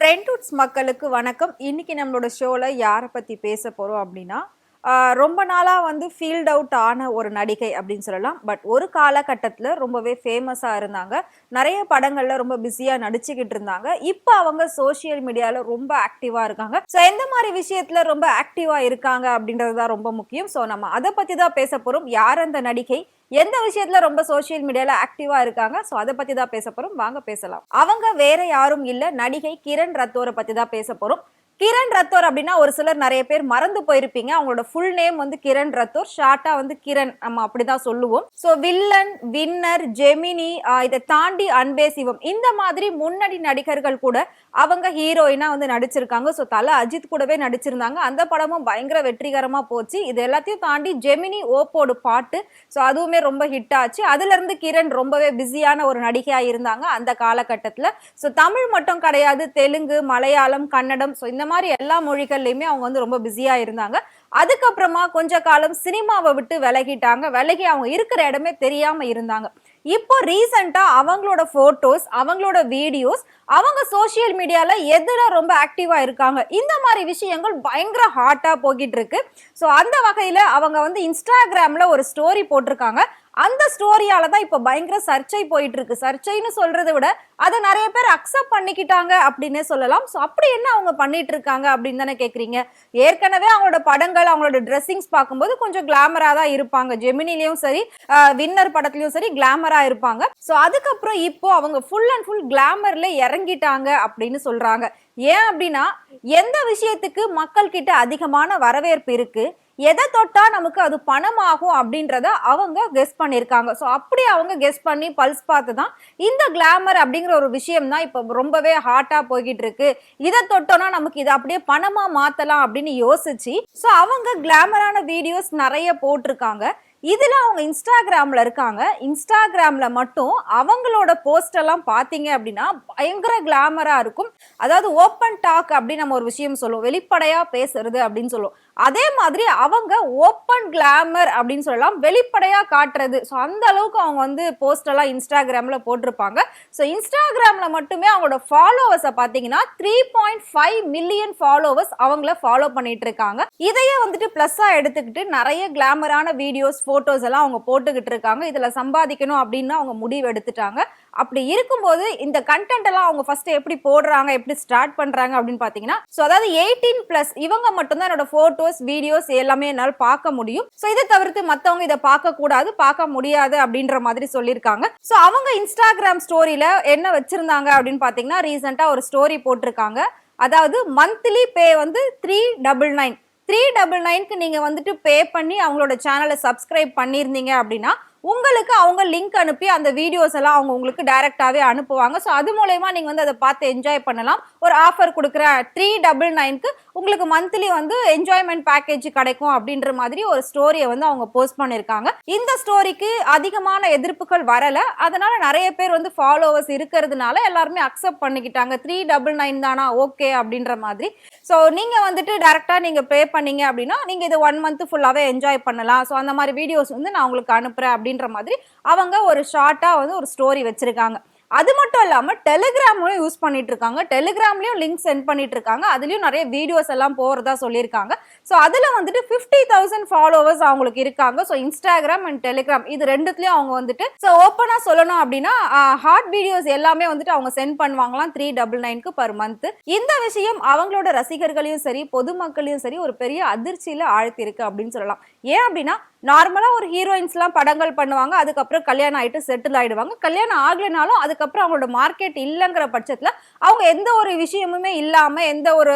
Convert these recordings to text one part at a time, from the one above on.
ட்ரெண்ட்வுட்ஸ் மக்களுக்கு வணக்கம். இன்னைக்கு நம்மளோட ஷோல யார பத்தி பேச போறோம் அப்படின்னா, ரொம்ப நாளா வந்து ஃபீல்ட் அவுட் ஆன ஒரு நடிகை அப்படின்னு சொல்லலாம். பட் ஒரு காலகட்டத்தில ரொம்பவே ஃபேமஸா இருந்தாங்க. நெறைய படங்கள்ல ரொம்ப பிஸியா நடிச்சுக்கிட்டு இருந்தாங்க. இப்ப அவங்க சோசியல் மீடியால ரொம்ப ஆக்டிவா இருக்காங்க. ஸோ எந்த மாரி விஷயத்துல ரொம்ப ஆக்டிவா இருக்காங்க அப்படின்றது தான் ரொம்ப முக்கியம். ஸோ நம்ம அத பத்தி தான் பேச போறோம். யார் அந்த நடிகை? எந்த விஷயத்துல ரொம்ப சோசியல் மீடியால ஆக்டிவா இருக்காங்க? சோ அத பத்தி தான் பேச போறோம். வாங்க பேசலாம். அவங்க வேற யாரும் இல்ல. நடிகை கிரண் ரத்தோர பத்தி தான் பேச போறோம். கிரண் ரத்தோர் அப்படின்னா ஒரு சிலர் நிறைய பேர் மறந்து போயிருப்பீங்க. அவங்களோட ஃபுல் நேம் வந்து கிரண் ரத்தோர். ஷார்ட்டா வந்து கிரண் நம்ம அப்படிதான் சொல்லுவோம். சோ வில்லன், வின்னர், ஜெமினி, இதை தாண்டி அன்பே சிவம் இந்த மாதிரி முன்னணி நடிகர்கள் கூட அவங்க ஹீரோயினா வந்து நடிச்சிருக்காங்க. சோ தல அஜித் கூடவே நடிச்சிருந்தாங்க. அந்த படமும் பயங்கர வெற்றிகரமா போச்சு. இது எல்லாத்தையும் தாண்டி ஜெமினி ஓப்போடு பாட்டு, சோ அதுவுமே ரொம்ப ஹிட் ஆச்சு. அதுல இருந்து கிரண் ரொம்பவே பிஸியான ஒரு நடிகையா இருந்தாங்க அந்த காலகட்டத்துல. சோ தமிழ் மட்டும் கிடையாது, தெலுங்கு, மலையாளம், கன்னடம், சோ இந்த மாதிரி எல்லா மொழிகள்லயுமே அவங்க வந்து ரொம்ப பிஸியா இருந்தாங்க. அதுக்கப்புறமா கொஞ்ச காலம் சினிமாவை விட்டு விலகிட்டாங்க. விலகி அவங்க இருக்கிற இடமே தெரியாம இருந்தாங்க. இப்போ ரீசெண்டா அவங்களோட போட்டோஸ், அவங்களோட வீடியோஸ், அவங்க சோசியல் மீடியால எதுல ரொம்ப ஆக்டிவா இருக்காங்க, இந்த மாதிரி விஷயங்கள் பயங்கர ஹாட்டா போகிட்டு இருக்கு. சோ அந்த வகையில அவங்க வந்து இன்ஸ்டாகிராம்ல ஒரு ஸ்டோரி போட்டிருக்காங்க. அந்த ஸ்டோரியால தான் இப்ப பயங்கர சர்ச்சை போயிட்டு இருக்கு. சர்ச்சைன்னு சொல்றதை விட அதை நிறைய பேர் அக்செப்ட் பண்ணிக்கிட்டாங்க அப்படின்னே சொல்லலாம். சோ அப்படி என்ன அவங்க பண்ணிட்டு இருக்காங்க அப்படின்னு தானே கேக்குறீங்க. ஏற்கனவே அவங்களோட படங்கள், அவங்களோட ட்ரெஸ்ஸிங்ஸ் பார்க்கும்போது கொஞ்சம் கிளாமரா தான் இருப்பாங்க. ஜெமினிலையும் சரி, வின்னர் படத்துலயும் சரி கிளாமரா இருப்பாங்க. சோ அதுக்கப்புறம் இப்போ அவங்க ஃபுல் அண்ட் ஃபுல் கிளாமர்ல இறங்கிட்டாங்க அப்படின்னு சொல்றாங்க. ஏன் அப்படின்னா, எந்த விஷயத்துக்கு மக்கள் கிட்ட அதிகமான வரவேற்பு இருக்கு, எதை தொட்டா நமக்கு அது பணமாகும் அப்படின்றத அவங்க கெஸ் பண்ணியிருக்காங்க. ஸோ அப்படி அவங்க கெஸ் பண்ணி பல்ஸ் பார்த்து தான் இந்த கிளாமர் அப்படிங்கிற ஒரு விஷயம் தான் இப்போ ரொம்பவே ஹாட்டா போய்கிட்டு இருக்கு. இதை தொட்டோம்னா நமக்கு இதை அப்படியே பணமா மாத்தலாம் அப்படின்னு யோசிச்சு ஸோ அவங்க கிளாமரான வீடியோஸ் நிறைய போட்டிருக்காங்க. இதுல அவங்க இன்ஸ்டாகிராம்ல இருக்காங்க. இன்ஸ்டாகிராம்ல மட்டும் அவங்களோட போஸ்ட் எல்லாம் பாத்தீங்க அப்படின்னா பயங்கர கிளாமரா இருக்கும். அதாவது ஓப்பன் டாக் அப்படின்னு நம்ம ஒரு விஷயம் சொல்லுவோம், வெளிப்படையா பேசுறது அப்படின்னு சொல்லுவோம். அதே மாதிரி அவங்க ஓப்பன் கிளாமர் அப்படின்னு சொல்லலாம், வெளிப்படையா காட்டுறது. ஸோ அந்த அளவுக்கு அவங்க வந்து போஸ்ட் எல்லாம் இன்ஸ்டாகிராம்ல போட்டிருப்பாங்க. ஸோ இன்ஸ்டாகிராம்ல மட்டுமே அவங்களோட ஃபாலோவர்ஸை பார்த்தீங்கன்னா 3.5 மில்லியன் ஃபாலோவர்ஸ் அவங்கள ஃபாலோ பண்ணிட்டு இருக்காங்க. இதையே வந்துட்டு பிளஸ்ஸா எடுத்துக்கிட்டு நிறைய கிளாமரான வீடியோஸ், போட்டோஸ் எல்லாம் அவங்க போட்டுக்கிட்டு இருக்காங்க. இதுல சம்பாதிக்கணும் அப்படின்னு அவங்க முடிவு எடுத்துட்டாங்க. அப்படி இருக்கும்போது இந்த கண்டென்ட் எல்லாம் அவங்க ஃபர்ஸ்ட் எப்படி போடுறாங்க, எப்படி ஸ்டார்ட் பண்றாங்க அப்படின்னு பாத்தீங்கன்னா, சோ அதாவது 18+ இவங்க மட்டும் தான் என்னோட போட்டோஸ், வீடியோஸ் எல்லாமே என்னால பார்க்க முடியும். சோ இதை தவிர்த்து மத்தவங்க இதை பார்க்க கூடாது, பார்க்க முடியாது அப்படின்ற மாதிரி சொல்லியிருக்காங்க. சோ அவங்க இன்ஸ்டாகிராம் ஸ்டோரியில என்ன வச்சிருந்தாங்க அப்படின்னு பாத்தீங்கன்னா, ரீசெண்டா ஒரு ஸ்டோரி போட்டிருக்காங்க. அதாவது மந்த்லி பே வந்து 399 399க்கு நீங்க வந்துட்டு பே பண்ணி அவங்களோட சேனலை சப்ஸ்கிரைப் பண்ணியிருந்தீங்க அப்படின்னா உங்களுக்கு அவங்க லிங்க் அனுப்பி அந்த வீடியோஸ் எல்லாம் அவங்க உங்களுக்கு டைரக்டாவே அனுப்புவாங்க. ஸோ அது மூலயமா நீங்க வந்து அதை பார்த்து என்ஜாய் பண்ணலாம். ஒரு ஆஃபர் கொடுக்குற 399க்கு உங்களுக்கு மந்த்லி வந்து என்ஜாய்மெண்ட் பேக்கேஜ் கிடைக்கும் அப்படின்ற மாதிரி ஒரு ஸ்டோரியை வந்து அவங்க போஸ்ட் பண்ணியிருக்காங்க. இந்த ஸ்டோரிக்கு அதிகமான எதிர்ப்புகள் வரல. அதனால நிறைய பேர் வந்து ஃபாலோவர்ஸ் இருக்கிறதுனால எல்லாருமே அக்செப்ட் பண்ணிக்கிட்டாங்க. 399 தானா, ஓகே அப்படின்ற மாதிரி. ஸோ நீங்க வந்துட்டு டைரக்டா நீங்க பே பண்ணீங்க அப்படின்னா நீங்க இது 1 மந்த் ஃபுல்லாவே என்ஜாய் பண்ணலாம். ஸோ அந்த மாதிரி வீடியோஸ் வந்து நான் உங்களுக்கு அனுப்புறேன் அப்படின்ற மாதிரி அவங்க ஒரு ஷார்ட்டா வந்து ஒரு ஸ்டோரி வச்சிருக்காங்க. அது மட்டும் இல்லாம டெலிகிராமும் யூஸ் பண்ணிட்டு இருக்காங்க. டெலிகிராம்லயும் லிங்க் சென்ட் பண்ணிட்டு இருக்காங்க. அதுலயும் நிறைய வீடியோஸ் எல்லாம் போறதா சொல்லியிருக்காங்க. ஸோ அதுல வந்துட்டு 50,000 ஃபாலோவர்ஸ் அவங்களுக்கு இருக்காங்க. ஸோ இன்ஸ்டாகிராம் அண்ட் டெலிகிராம் இது ரெண்டுத்துலயும் அவங்க வந்துட்டு ஸோ ஓப்பனா சொல்லணும் அப்படின்னா ஹாட் வீடியோஸ் எல்லாமே வந்துட்டு அவங்க சென்ட் பண்ணுவாங்களாம் 399க்கு பர் மந்த். இந்த விஷயம் அவங்களோட ரசிகர்களையும் சரி, பொதுமக்களையும் சரி ஒரு பெரிய அதிர்ச்சியில ஆழ்த்தி இருக்கு அப்படின்னு சொல்லலாம். ஏன் அப்படின்னா, நார்மலா ஒரு ஹீரோயின்ஸ் எல்லாம் படங்கள் பண்ணுவாங்க, அதுக்கப்புறம் கல்யாணம் ஆயிட்டு செட்டில் ஆயிடுவாங்க. கல்யாணம் ஆகலைனாலும் அதுக்கப்புறம் அவங்களோட மார்க்கெட் இல்லைங்கிற பட்சத்துல அவங்க எந்த ஒரு விஷயமுமே இல்லாம, எந்த ஒரு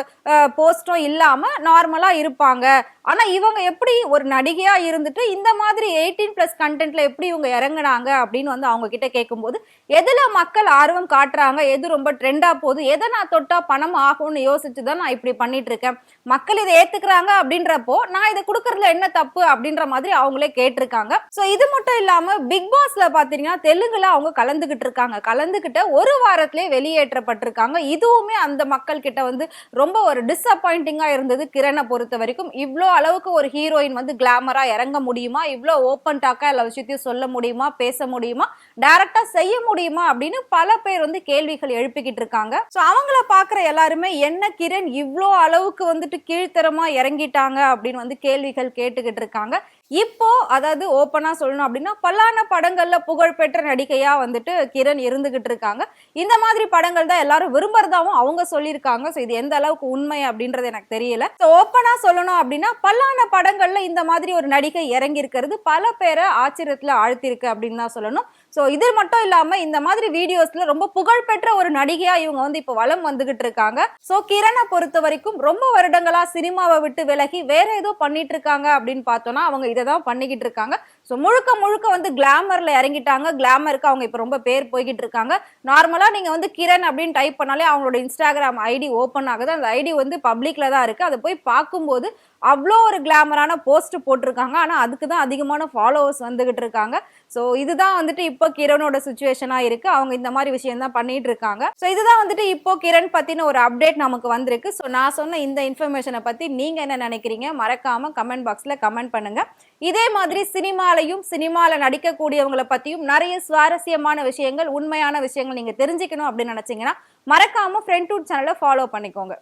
போஸ்டும் இல்லாம நார்மலா இருப்பாங்க. ஆனா இவங்க எப்படி ஒரு நடிகையா இருந்துட்டு இந்த மாதிரி 18+ கண்டென்ட்ல எப்படி இவங்க இறங்குனாங்க அப்படின்னு வந்து அவங்க கிட்ட கேட்கும்போது, எதுல மக்கள் ஆர்வம் காட்டுறாங்க, எது ரொம்ப ட்ரெண்டா போகுது, எதை நான் தொட்டா பணம் ஆகும்னு யோசிச்சுதான் நான் இப்படி பண்ணிட்டு இருக்கேன். மக்கள் இதை ஏத்துக்கிறாங்க அப்படின்றப்போ நான் இதை கொடுக்கறதுல என்ன தப்பு அப்படின்ற மாதிரி அவங்களே கேட்டிருக்காங்க. சோ இது மட்டும் இல்லாம பிக் பாஸ்ல பாத்தீங்கன்னா தெலுங்குல அவங்க கலந்துகிட்டு இருக்காங்க. கலந்துகிட்ட ஒரு வாரத்திலே வெளியேற்றப்பட்டிருக்காங்க. இதுவுமே அந்த மக்கள் கிட்ட வந்து ரொம்ப ஒரு டிசப்பாயிண்டிங்கா இருந்தது கிரணை பொறுத்த வரைக்கும். இவ்ளோ அளவுக்கு ஒரு ஹீரோயின் வந்து கிளாமரா இறங்க முடியுமா, இவ்ளோ ஓப்பன் டாக்கா எல்லா விஷயத்தையும் சொல்ல முடியுமா, பேச முடியுமா, டைரக்டா செய்ய முடியுமா அப்படின்னு பல பேர் வந்து கேள்விகள் எழுப்பிக்கிட்டு இருக்காங்க. சோ அவங்கள பாக்குற எல்லாருமே என்ன கிரண் இவ்ளோ அளவுக்கு வந்துட்டு கீழ்த்தரமா இறங்கிட்டாங்க அப்படின்னு வந்து கேள்விகள் கேட்டுக்கிட்டு இருக்காங்க. இப்போ அதாவது ஓப்பனா சொல்லணும் அப்படின்னா பல்லான படங்கள்ல புகழ்பெற்ற நடிகையா வந்துட்டு கிரண் இருந்துகிட்டு இருக்காங்க. இந்த மாதிரி படங்கள் தான் எல்லாரும் விரும்புறதாவும் அவங்க சொல்லியிருக்காங்க. சோ இது எந்த அளவுக்கு உண்மை அப்படின்றது எனக்கு தெரியல. சோ ஓப்பனா சொல்லணும் அப்படின்னா பல்லான படங்கள்ல இந்த மாதிரி ஒரு நடிகை இறங்கி இருக்கிறது பல பேரை ஆச்சரியத்துல ஆழ்த்திருக்கு அப்படின்னு தான் சொல்லணும். சோ இது மட்டும் இல்லாம இந்த மாதிரி வீடியோஸ்ல ரொம்ப புகழ்பெற்ற ஒரு நடிகையா இவங்க வந்து இப்ப வலம் வந்துகிட்டு இருக்காங்க. சோ கிரணை பொறுத்த வரைக்கும் ரொம்ப வருடங்களா சினிமாவை விட்டு விலகி வேற ஏதோ பண்ணிட்டு இருக்காங்க அப்படின்னு பார்த்தோம்னா அவங்க இதைதான் பண்ணிக்கிட்டு இருக்காங்க. சோ முழுக்க முழுக்க வந்து கிளாமர்ல இறங்கிட்டாங்க. கிளாமருக்கு அவங்க இப்ப ரொம்ப பேர் போய்கிட்டு இருக்காங்க. நார்மலா நீங்க வந்து கிரண் அப்படின்னு டைப் பண்ணாலே அவங்களோட இன்ஸ்டாகிராம் ஐடி ஓபன் ஆகுது. அந்த ஐடி வந்து பப்ளிக்ல தான் இருக்கு. அதை போய் பார்க்கும்போது அவ்வளோ ஒரு கிளாமரான போஸ்ட் போட்டிருக்காங்க. ஆனா அதுக்கு தான் அதிகமான ஃபாலோவர்ஸ் வந்துகிட்டு இருக்காங்க. சோ இதுதான் வந்துட்டு இப்போ கிரணோட சுச்சுவேஷனா இருக்கு. அவங்க இந்த மாதிரி விஷயம் தான் பண்ணிட்டு இருக்காங்க. சோ இதுதான் வந்துட்டு இப்போ கிரண் பத்தின ஒரு அப்டேட் நமக்கு வந்திருக்கு. சோ நான் சொன்ன இந்த இன்ஃபர்மேஷனை பத்தி நீங்க என்ன நினைக்கிறீங்க? மறக்காம கமெண்ட் பாக்ஸ்ல கமெண்ட் பண்ணுங்க. இதே மாதிரி சினிமாலையும் சினிமால நடிக்கக்கூடியவங்களை பத்தியும் நிறைய சுவாரஸ்யமான விஷயங்கள், உண்மையான விஷயங்கள் நீங்க தெரிஞ்சுக்கணும் அப்படின்னு நினைச்சீங்கன்னா மறக்காம ஃப்ரெண்ட் டூட் சேனலை ஃபாலோ பண்ணிக்கோங்க.